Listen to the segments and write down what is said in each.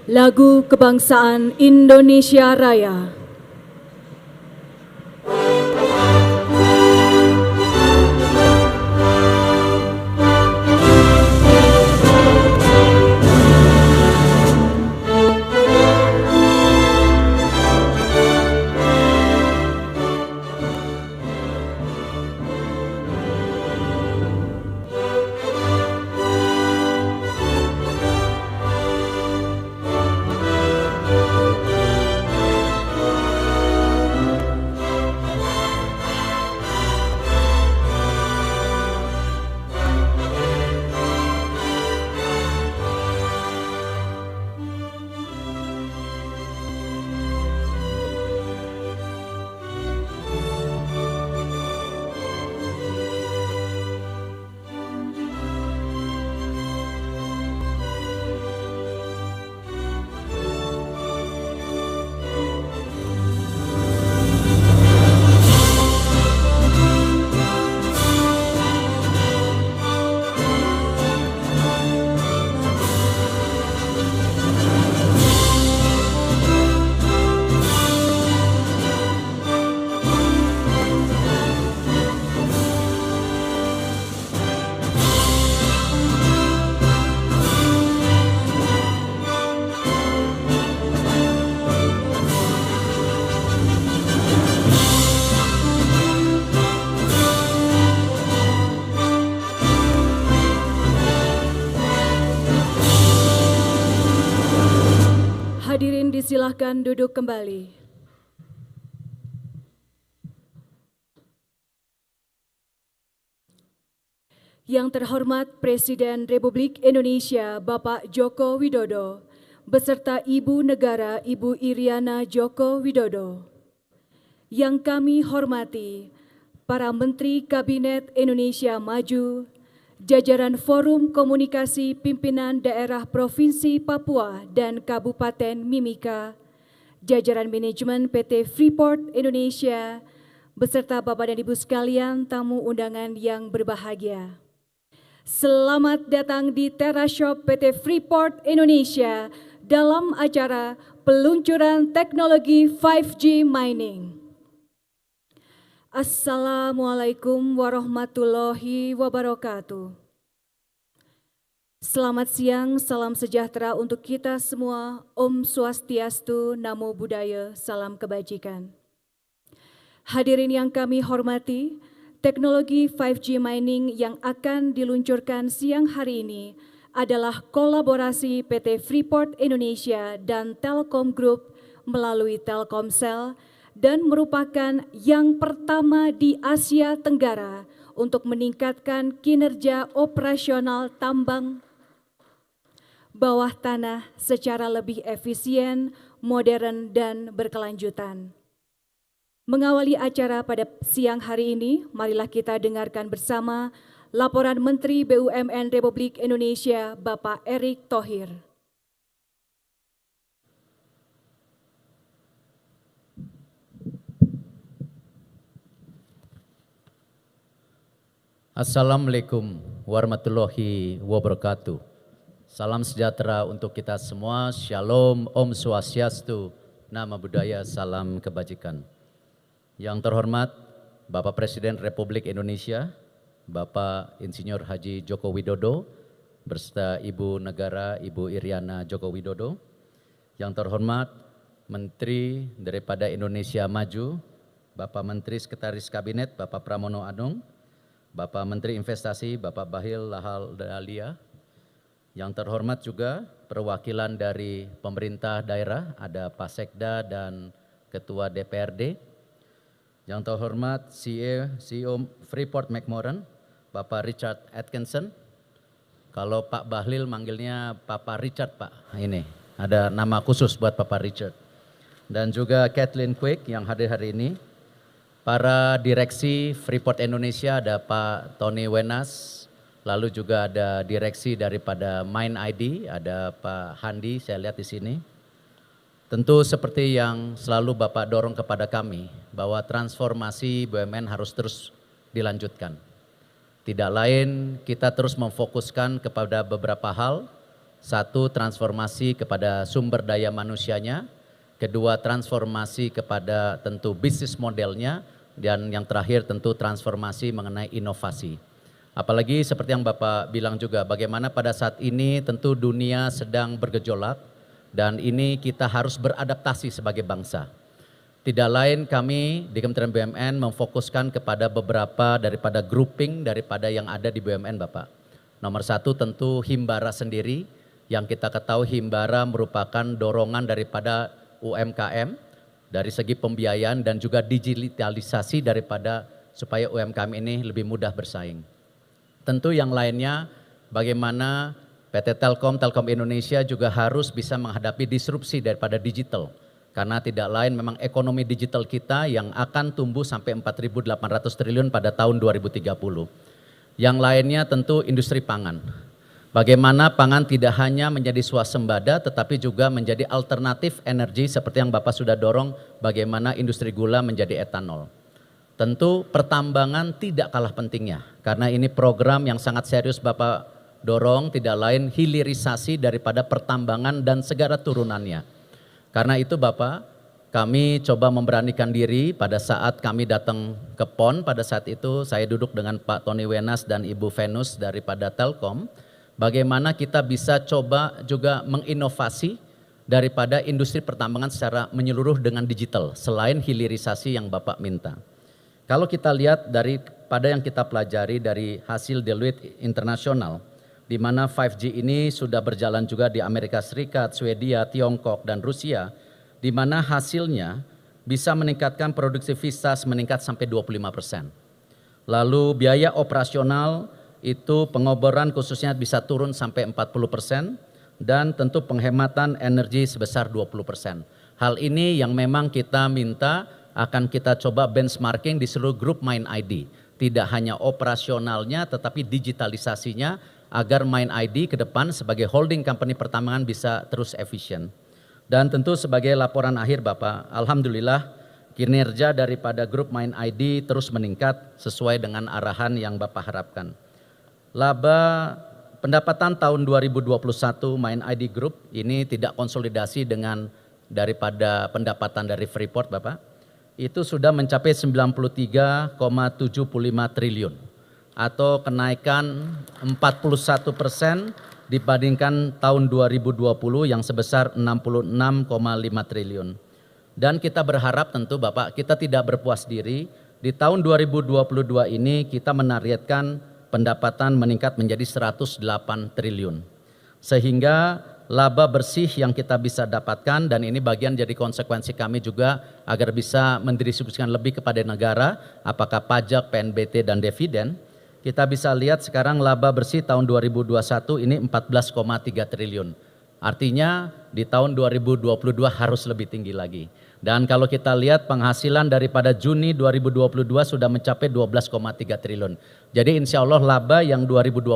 Lagu Kebangsaan Indonesia Raya. Hadirin disilahkan duduk kembali. Yang terhormat Presiden Republik Indonesia Bapak Joko Widodo beserta Ibu Negara Ibu Iriana Joko Widodo. Yang kami hormati para Menteri Kabinet Indonesia Maju, jajaran Forum Komunikasi Pimpinan Daerah Provinsi Papua dan Kabupaten Mimika, jajaran manajemen PT Freeport Indonesia, beserta Bapak dan Ibu sekalian tamu undangan yang berbahagia. Selamat datang di Teras Shop PT Freeport Indonesia dalam acara peluncuran teknologi 5G Mining. Assalamualaikum warahmatullahi wabarakatuh. Selamat siang, salam sejahtera untuk kita semua. Om Swastiastu, Namo Buddhaya, salam kebajikan. Hadirin yang kami hormati, teknologi 5G mining yang akan diluncurkan siang hari ini adalah kolaborasi PT Freeport Indonesia dan Telkom Group melalui Telkomsel, dan merupakan yang pertama di Asia Tenggara untuk meningkatkan kinerja operasional tambang bawah tanah secara lebih efisien, modern, dan berkelanjutan. Mengawali acara pada siang hari ini, marilah kita dengarkan bersama laporan Menteri BUMN Republik Indonesia Bapak Erick Thohir. Assalamualaikum warahmatullahi wabarakatuh. Salam sejahtera untuk kita semua. Shalom, Om Swastiastu, Namo Buddhaya, salam kebajikan. Yang terhormat Bapak Presiden Republik Indonesia, Bapak Insinyur Haji Joko Widodo, beserta Ibu Negara Ibu Iriana Joko Widodo. Yang terhormat Menteri daripada Indonesia Maju, Bapak Menteri Sekretaris Kabinet, Bapak Pramono Anung, Bapak Menteri Investasi, Bapak Bahlil Lahadalia. Yang terhormat juga perwakilan dari pemerintah daerah, ada Pak Sekda dan Ketua DPRD. Yang terhormat CEO Freeport McMoran, Bapak Richard Atkinson. Kalau Pak Bahlil manggilnya Papa Richard, Pak. Ini ada nama khusus buat Papa Richard. Dan juga Kathleen Quick yang hadir hari ini. Para direksi Freeport Indonesia ada Pak Tony Wenas, lalu juga ada direksi daripada Mind ID, ada Pak Handi, saya lihat di sini. Tentu seperti yang selalu Bapak dorong kepada kami, bahwa transformasi BUMN harus terus dilanjutkan. Tidak lain kita terus memfokuskan kepada beberapa hal, Satu, transformasi kepada sumber daya manusianya. Kedua, transformasi kepada tentu bisnis modelnya. Dan yang terakhir tentu transformasi mengenai inovasi. Apalagi seperti yang Bapak bilang juga, bagaimana pada saat ini tentu dunia sedang bergejolak dan ini kita harus beradaptasi sebagai bangsa. Tidak lain kami di Kementerian BUMN memfokuskan kepada beberapa daripada grouping daripada yang ada di BUMN Bapak. Nomor satu tentu Himbara sendiri, yang kita ketahui Himbara merupakan dorongan daripada UMKM dari segi pembiayaan dan juga digitalisasi daripada supaya UMKM ini lebih mudah bersaing. Tentu yang lainnya bagaimana PT Telkom Indonesia juga harus bisa menghadapi disrupsi daripada digital. Karena tidak lain memang ekonomi digital kita yang akan tumbuh sampai 4.800 triliun pada tahun 2030. Yang lainnya tentu industri pangan. Bagaimana pangan tidak hanya menjadi swasembada tetapi juga menjadi alternatif energi seperti yang Bapak sudah dorong bagaimana industri gula menjadi etanol. Tentu pertambangan tidak kalah pentingnya karena ini program yang sangat serius Bapak dorong, tidak lain hilirisasi daripada pertambangan dan segala turunannya. Karena itu Bapak, kami coba memberanikan diri pada saat kami datang ke PON, pada saat itu saya duduk dengan Pak Tony Wenas dan Ibu Venus daripada Telkom, bagaimana kita bisa coba juga menginovasi daripada industri pertambangan secara menyeluruh dengan digital, selain hilirisasi yang Bapak minta. Kalau kita lihat daripada yang kita pelajari dari hasil Deloitte Internasional, di mana 5G ini sudah berjalan juga di Amerika Serikat, Swedia, Tiongkok, dan Rusia, di mana hasilnya bisa meningkatkan produktivitas meningkat sampai 25%. Lalu biaya operasional itu pengoboran khususnya bisa turun sampai 40% dan tentu penghematan energi sebesar 20%. Hal ini yang memang kita minta akan kita coba benchmarking di seluruh grup MindID. Tidak hanya operasionalnya tetapi digitalisasinya agar MindID ke depan sebagai holding company pertambangan bisa terus efisien. Dan tentu sebagai laporan akhir Bapak, alhamdulillah kinerja daripada grup MindID terus meningkat sesuai dengan arahan yang Bapak harapkan. Laba pendapatan tahun 2021 MindID Group ini tidak konsolidasi dengan daripada pendapatan dari Freeport Bapak. Itu sudah mencapai 93,75 triliun atau kenaikan 41% dibandingkan tahun 2020 yang sebesar 66,5 triliun. Dan kita berharap tentu Bapak kita tidak berpuas diri, di tahun 2022 ini kita menargetkan pendapatan meningkat menjadi 108 triliun. Sehingga laba bersih yang kita bisa dapatkan dan ini bagian jadi konsekuensi kami juga agar bisa mendistribusikan lebih kepada negara, apakah pajak, PNBT dan dividen. Kita bisa lihat sekarang laba bersih tahun 2021 ini 14,3 triliun. Artinya di tahun 2022 harus lebih tinggi lagi. Dan kalau kita lihat penghasilan daripada Juni 2022 sudah mencapai 12,3 triliun. Jadi insya Allah laba yang 2021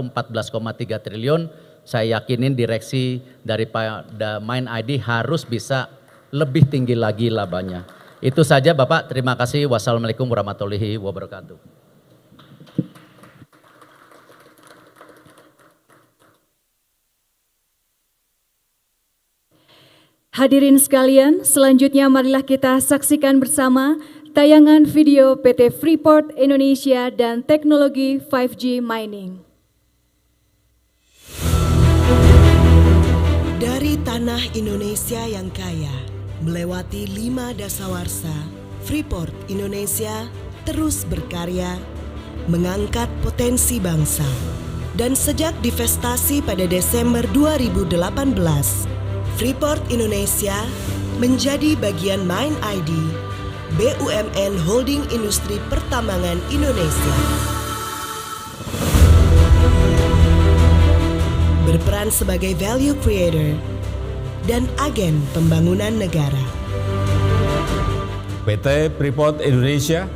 14,3 triliun, saya yakinin direksi daripada MindID harus bisa lebih tinggi lagi labanya. Itu saja Bapak, terima kasih. Wassalamualaikum warahmatullahi wabarakatuh. Hadirin sekalian, selanjutnya marilah kita saksikan bersama tayangan video PT Freeport Indonesia dan teknologi 5G mining. Dari tanah Indonesia yang kaya, melewati 5 dasawarsa, Freeport Indonesia terus berkarya, mengangkat potensi bangsa. Dan sejak divestasi pada Desember 2018, Freeport Indonesia menjadi bagian MindID, BUMN Holding Industri Pertambangan Indonesia. Berperan sebagai value creator dan agen pembangunan negara. PT Freeport Indonesia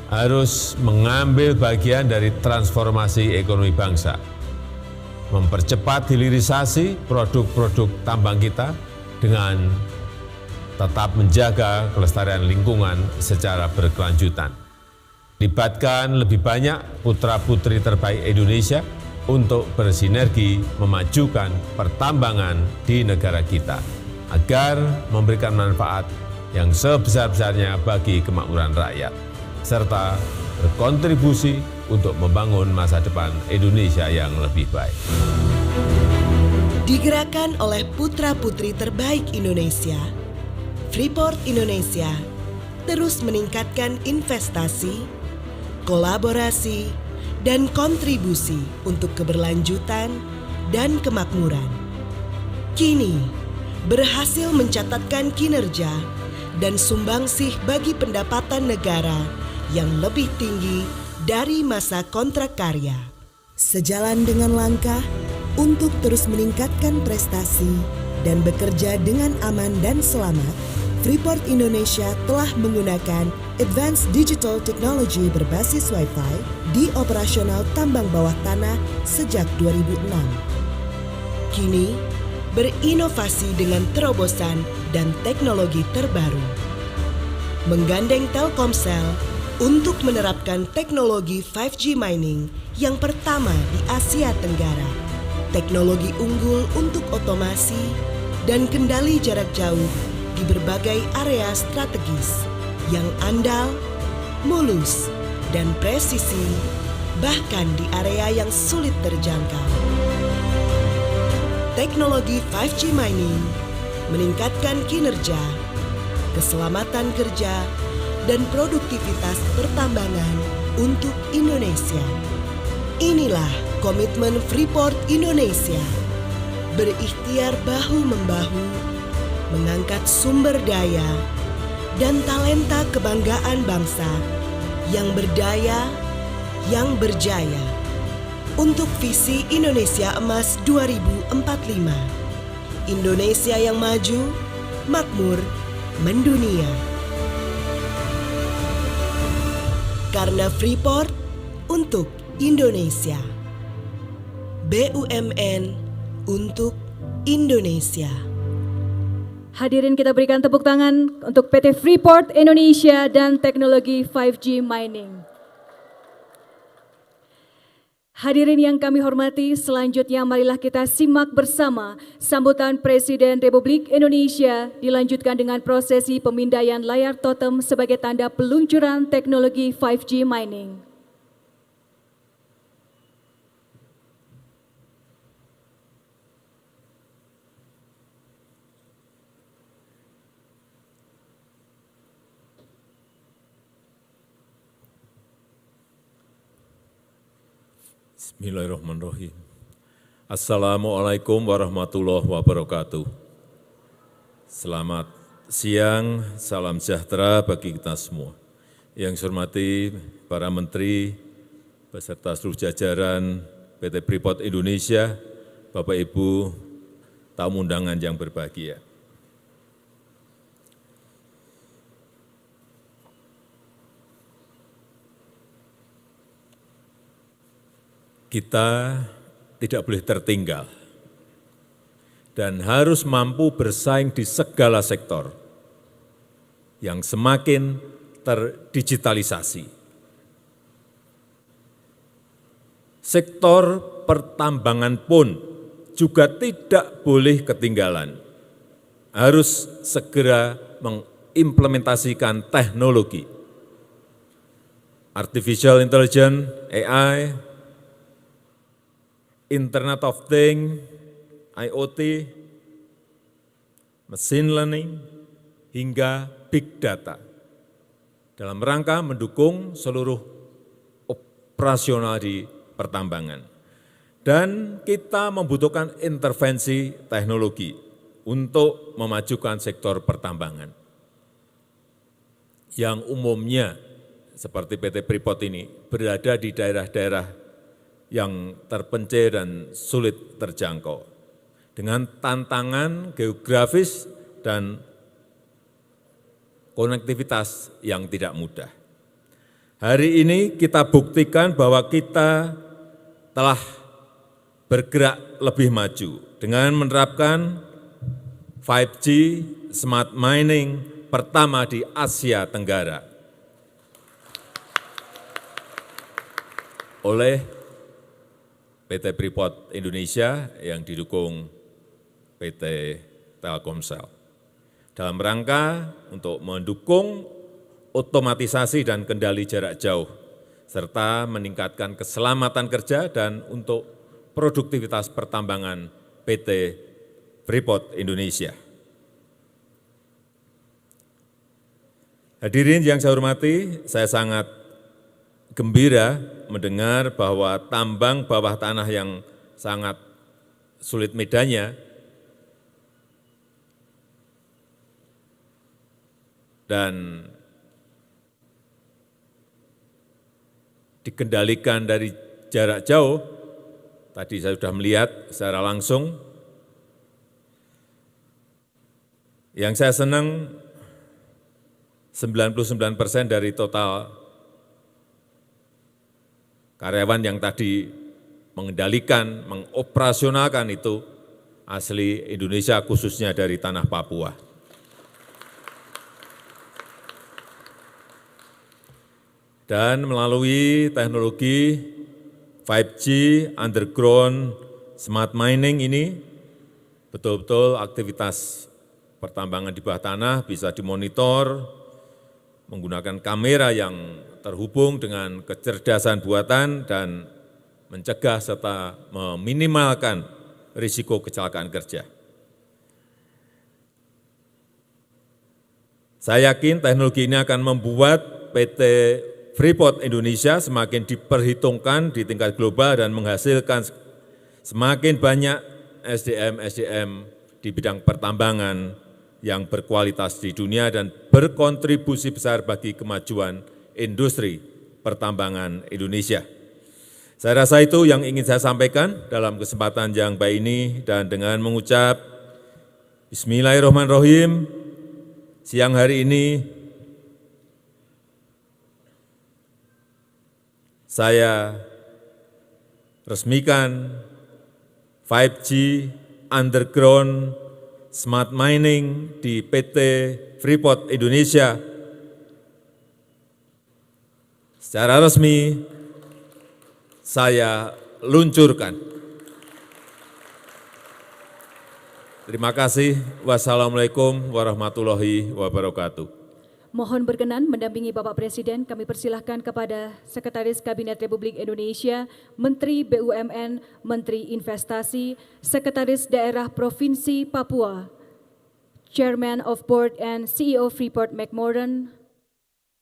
harus mengambil bagian dari transformasi ekonomi bangsa, mempercepat hilirisasi produk-produk tambang kita dengan tetap menjaga kelestarian lingkungan secara berkelanjutan. Libatkan lebih banyak putra-putri terbaik Indonesia untuk bersinergi memajukan pertambangan di negara kita agar memberikan manfaat yang sebesar-besarnya bagi kemakmuran rakyat, serta berkontribusi untuk membangun masa depan Indonesia yang lebih baik. Digerakkan oleh putra-putri terbaik Indonesia, Freeport Indonesia terus meningkatkan investasi, kolaborasi, dan kontribusi untuk keberlanjutan dan kemakmuran. Kini, berhasil mencatatkan kinerja dan sumbangsih bagi pendapatan negara yang lebih tinggi dari masa kontrak karya. Sejalan dengan langkah untuk terus meningkatkan prestasi dan bekerja dengan aman dan selamat, Freeport Indonesia telah menggunakan Advanced Digital Technology berbasis Wi-Fi di operasional tambang bawah tanah sejak 2006. Kini, berinovasi dengan terobosan dan teknologi terbaru. Menggandeng Telkomsel untuk menerapkan teknologi 5G mining yang pertama di Asia Tenggara. Teknologi unggul untuk otomasi dan kendali jarak jauh di berbagai area strategis yang andal, mulus, dan presisi, bahkan di area yang sulit terjangkau. Teknologi 5G mining meningkatkan kinerja, keselamatan kerja, dan produktivitas pertambangan untuk Indonesia. Inilah komitmen Freeport Indonesia, berikhtiar bahu-membahu, mengangkat sumber daya dan talenta kebanggaan bangsa yang berdaya, yang berjaya untuk visi Indonesia Emas 2045. Indonesia yang maju, makmur, mendunia. Karena Freeport untuk Indonesia. BUMN untuk Indonesia. Hadirin, kita berikan tepuk tangan untuk PT Freeport Indonesia dan teknologi 5G mining. Hadirin yang kami hormati, selanjutnya marilah kita simak bersama sambutan Presiden Republik Indonesia dilanjutkan dengan prosesi pemindaian layar totem sebagai tanda peluncuran teknologi 5G mining. Bismillahirrahmanirrahim. Assalamualaikum warahmatullahi wabarakatuh. Selamat siang, salam sejahtera bagi kita semua. Yang saya hormati para menteri beserta seluruh jajaran PT Freeport Indonesia, Bapak Ibu, tamu undangan yang berbahagia. Kita tidak boleh tertinggal dan harus mampu bersaing di segala sektor yang semakin terdigitalisasi. Sektor pertambangan pun juga tidak boleh ketinggalan. Harus segera mengimplementasikan teknologi Artificial Intelligence, AI, Internet of Things, IoT, Machine Learning, hingga Big Data dalam rangka mendukung seluruh operasional di pertambangan. Dan kita membutuhkan intervensi teknologi untuk memajukan sektor pertambangan yang umumnya seperti PT Freeport ini berada di daerah-daerah yang terpencil dan sulit terjangkau, dengan tantangan geografis dan konektivitas yang tidak mudah. Hari ini kita buktikan bahwa kita telah bergerak lebih maju dengan menerapkan 5G smart mining pertama di Asia Tenggara. Oleh PT Freeport Indonesia yang didukung PT Telkomsel. Dalam rangka untuk mendukung otomatisasi dan kendali jarak jauh, serta meningkatkan keselamatan kerja dan untuk produktivitas pertambangan PT Freeport Indonesia. Hadirin yang saya hormati, saya sangat gembira mendengar bahwa tambang bawah tanah yang sangat sulit medannya dan dikendalikan dari jarak jauh, tadi saya sudah melihat secara langsung. Yang saya senang, 99% dari total karyawan yang tadi mengendalikan, mengoperasionalkan itu asli Indonesia, khususnya dari tanah Papua. Dan melalui teknologi 5G, underground, smart mining ini, betul-betul aktivitas pertambangan di bawah tanah bisa dimonitor menggunakan kamera yang terhubung dengan kecerdasan buatan dan mencegah serta meminimalkan risiko kecelakaan kerja. Saya yakin teknologi ini akan membuat PT Freeport Indonesia semakin diperhitungkan di tingkat global dan menghasilkan semakin banyak SDM di bidang pertambangan yang berkualitas di dunia dan berkontribusi besar bagi kemajuan industri pertambangan Indonesia. Saya rasa itu yang ingin saya sampaikan dalam kesempatan yang baik ini, dan dengan mengucap Bismillahirrahmanirrahim, siang hari ini saya resmikan 5G underground smart mining di PT Freeport Indonesia. Secara resmi saya luncurkan. Terima kasih. Wassalamualaikum warahmatullahi wabarakatuh. Mohon berkenan mendampingi Bapak Presiden, kami persilahkan kepada Sekretaris Kabinet Republik Indonesia, Menteri BUMN, Menteri Investasi, Sekretaris Daerah Provinsi Papua, Chairman of Board and CEO Freeport McMoran,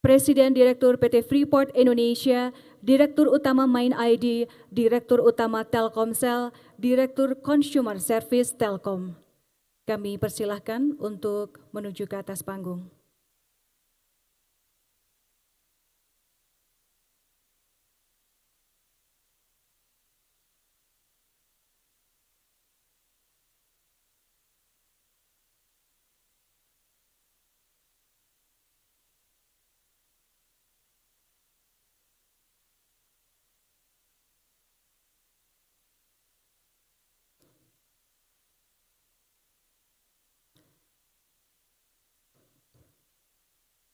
Presiden Direktur PT Freeport Indonesia, Direktur Utama MindID, Direktur Utama Telkomsel, Direktur Consumer Service Telkom. Kami persilahkan untuk menuju ke atas panggung.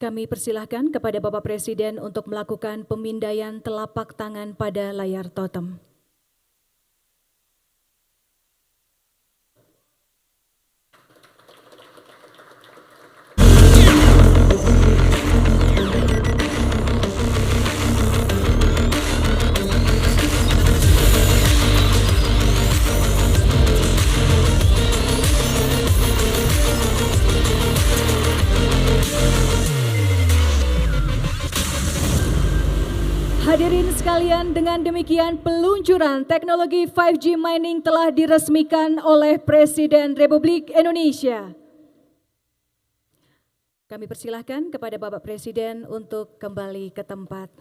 Kami persilahkan kepada Bapak Presiden untuk melakukan pemindaian telapak tangan pada layar totem. Hadirin sekalian, dengan demikian peluncuran teknologi 5G mining telah diresmikan oleh Presiden Republik Indonesia. Kami persilahkan kepada Bapak Presiden untuk kembali ke tempat.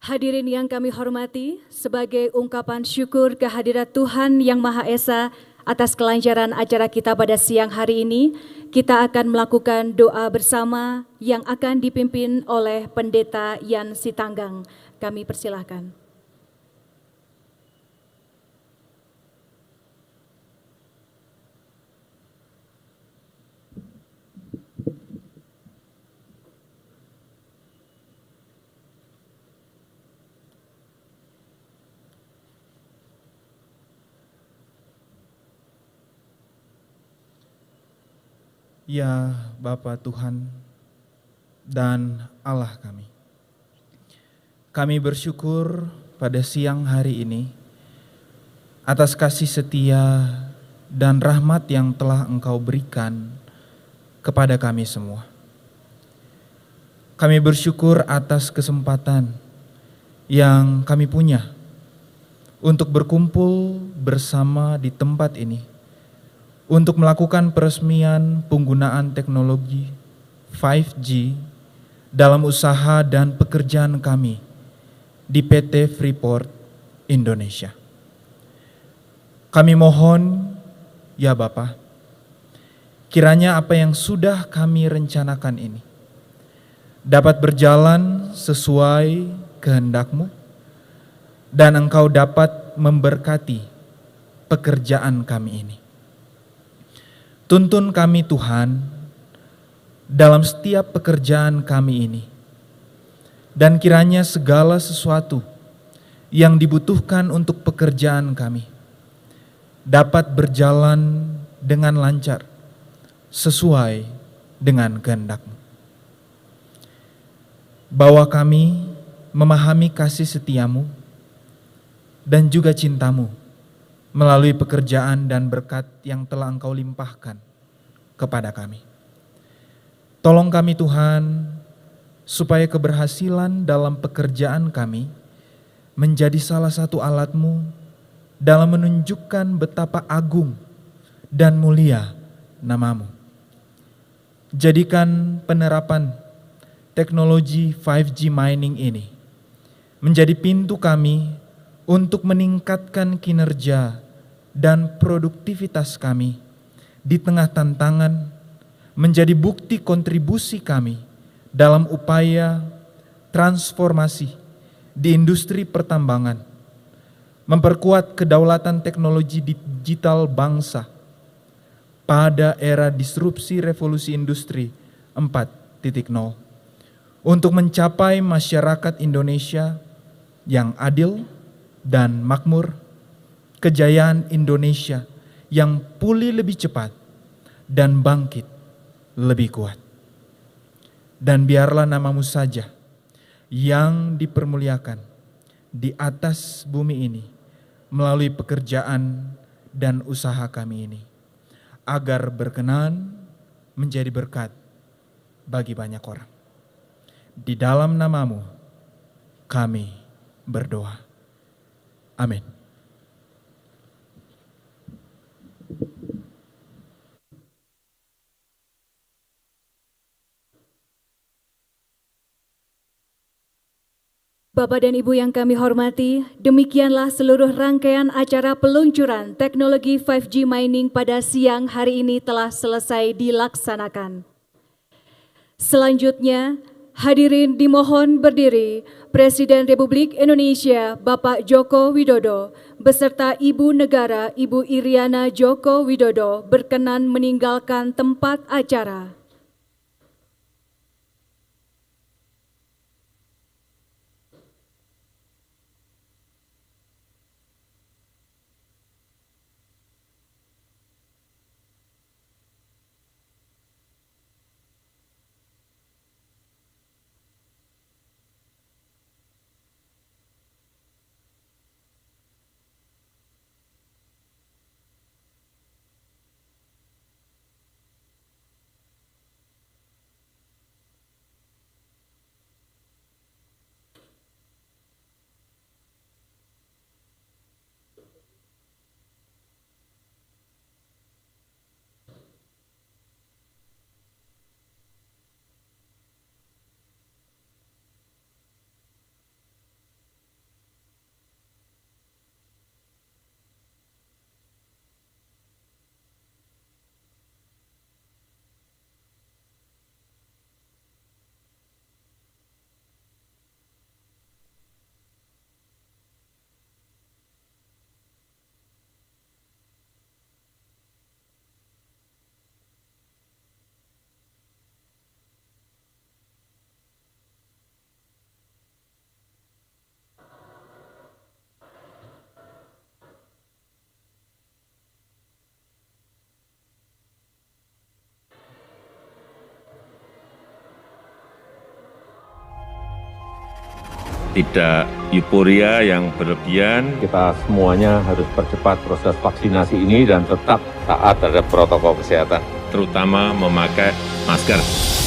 Hadirin yang kami hormati, sebagai ungkapan syukur kehadirat Tuhan Yang Maha Esa Atas kelancaran acara kita pada siang hari ini, kita akan melakukan doa bersama yang akan dipimpin oleh Pendeta Yan Sitanggang. Kami persilahkan. Ya Bapa Tuhan dan Allah kami bersyukur pada siang hari ini atas kasih setia dan rahmat yang telah Engkau berikan kepada kami semua. Kami bersyukur atas kesempatan yang kami punya untuk berkumpul bersama di tempat ini untuk melakukan peresmian penggunaan teknologi 5G dalam usaha dan pekerjaan kami di PT Freeport Indonesia. Kami mohon, ya Bapa, kiranya apa yang sudah kami rencanakan ini dapat berjalan sesuai kehendak-Mu dan Engkau dapat memberkati pekerjaan kami ini. Tuntun kami Tuhan dalam setiap pekerjaan kami ini, dan kiranya segala sesuatu yang dibutuhkan untuk pekerjaan kami dapat berjalan dengan lancar sesuai dengan kehendak-Mu. Bahwa kami memahami kasih setia-Mu dan juga cinta-Mu melalui pekerjaan dan berkat yang telah Engkau limpahkan kepada kami. Tolong kami Tuhan, supaya keberhasilan dalam pekerjaan kami menjadi salah satu alat-Mu dalam menunjukkan betapa agung dan mulia nama-Mu. Jadikan penerapan teknologi 5G mining ini menjadi pintu kami untuk meningkatkan kinerja dan produktivitas kami di tengah tantangan, menjadi bukti kontribusi kami dalam upaya transformasi di industri pertambangan, memperkuat kedaulatan teknologi digital bangsa pada era disrupsi revolusi industri 4.0 untuk mencapai masyarakat Indonesia yang adil dan makmur, kejayaan Indonesia yang pulih lebih cepat dan bangkit lebih kuat. Dan biarlah nama-Mu saja yang dipermuliakan di atas bumi ini melalui pekerjaan dan usaha kami ini, agar berkenan menjadi berkat bagi banyak orang. Di dalam nama-Mu kami berdoa. Amin. Bapak dan Ibu yang kami hormati, demikianlah seluruh rangkaian acara peluncuran teknologi 5G mining pada siang hari ini telah selesai dilaksanakan. Selanjutnya, hadirin dimohon berdiri. Presiden Republik Indonesia Bapak Joko Widodo beserta Ibu Negara Ibu Iriana Joko Widodo berkenan meninggalkan tempat acara. tidak euforia yang berlebihan. Kita semuanya harus percepat proses vaksinasi ini dan tetap taat terhadap protokol kesehatan. Terutama memakai masker.